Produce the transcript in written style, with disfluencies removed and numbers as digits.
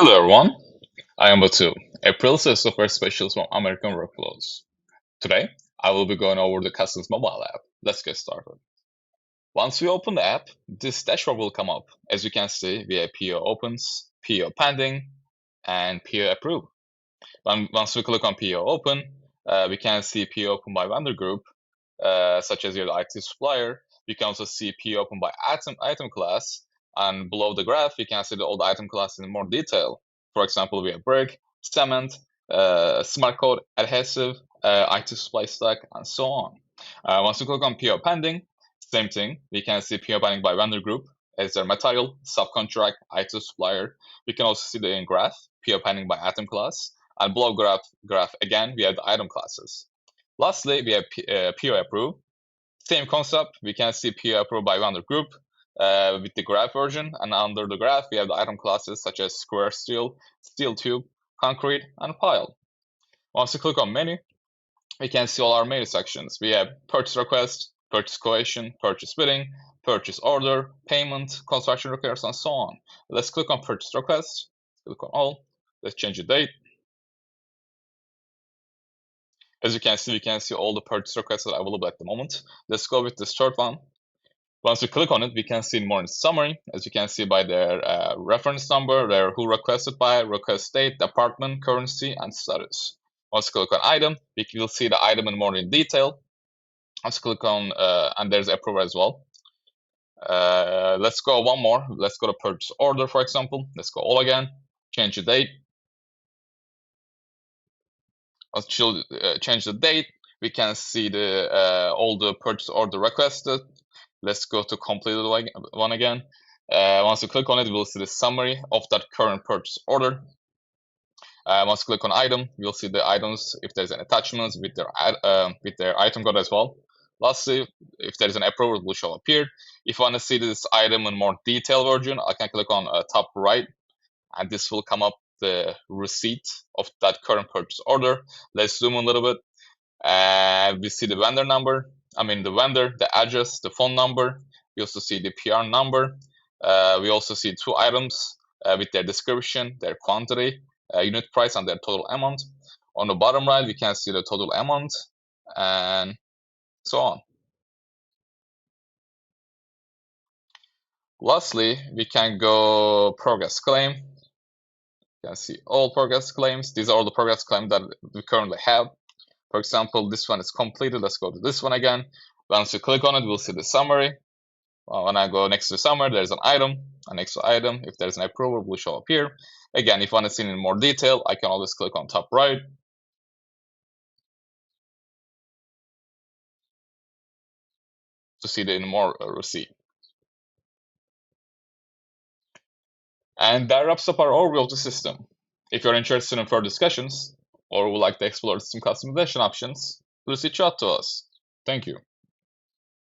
Hello everyone, I am Batu, a pre-sales software specialist from American Workflows. Today, I will be going over the Cuscen's mobile app. Let's get started. Once we open the app, this dashboard will come up. As you can see, we have PO opens, PO pending, and PO approved. Once we click on PO open, we can see PO open by vendor group, such as your IT supplier. You can also see PO open by item class, and below the graph, you can see all the item classes in more detail. For example, we have brick, cement, smart code, adhesive, IT supply stack, and so on. Once we click on PO pending, same thing. We can see PO pending by vendor group as their material, subcontract, IT supplier. We can also see the in graph, PO pending by item class, and below graph again, we have the item classes. Lastly, we have PO approved. Same concept, we can see PO approved by vendor group with the graph version, and under the graph, we have the item classes such as square steel, steel tube, concrete, and pile. Once we click on menu, we can see all our menu sections. We have purchase request, purchase quotation, purchase bidding, purchase order, payment, construction repairs, and so on. Let's click on purchase request, click on all, let's change the date. As you can see, we can see all the purchase requests that are available at the moment. Let's go with this short one. Once we click on it, we can see more in summary. As you can see by their reference number, their who requested by, request date, department, currency, and status. Once we click on item, we will see the item in more in detail. Let's click on, and there's approval as well. Let's go one more. Let's go to purchase order, for example. Let's go all again, change the date. Let's change the date. We can see the all the purchase order requested. Let's go to completed one again. Once we click on it, we'll see the summary of that current purchase order. Once we click on item, we'll see the items if there's an attachments with their item code as well. Lastly, if there's an approval, it will show up here. If I want to see this item in more detailed version, I can click on top right, and this will come up the receipt of that current purchase order. Let's zoom in a little bit, and we see the vendor number. The vendor, the address, the phone number. We also see the PR number. We also see two items with their description, their quantity, unit price, and their total amount. On the bottom right, we can see the total amount and so on. Lastly, we can go progress claim. You can see all progress claims. These are all the progress claims that we currently have. For example, this one is completed. Let's go to this one again. Once you click on it, we'll see the summary. When I go next to the summary, there's an item. And next to item, if there's an approval, it will show up here. Again, if I want to see it in more detail, I can always click on top right. To see the more receipt. And that wraps up our overview of the system. If you're interested in further discussions or would like to explore some customization options, please reach out to us. Thank you.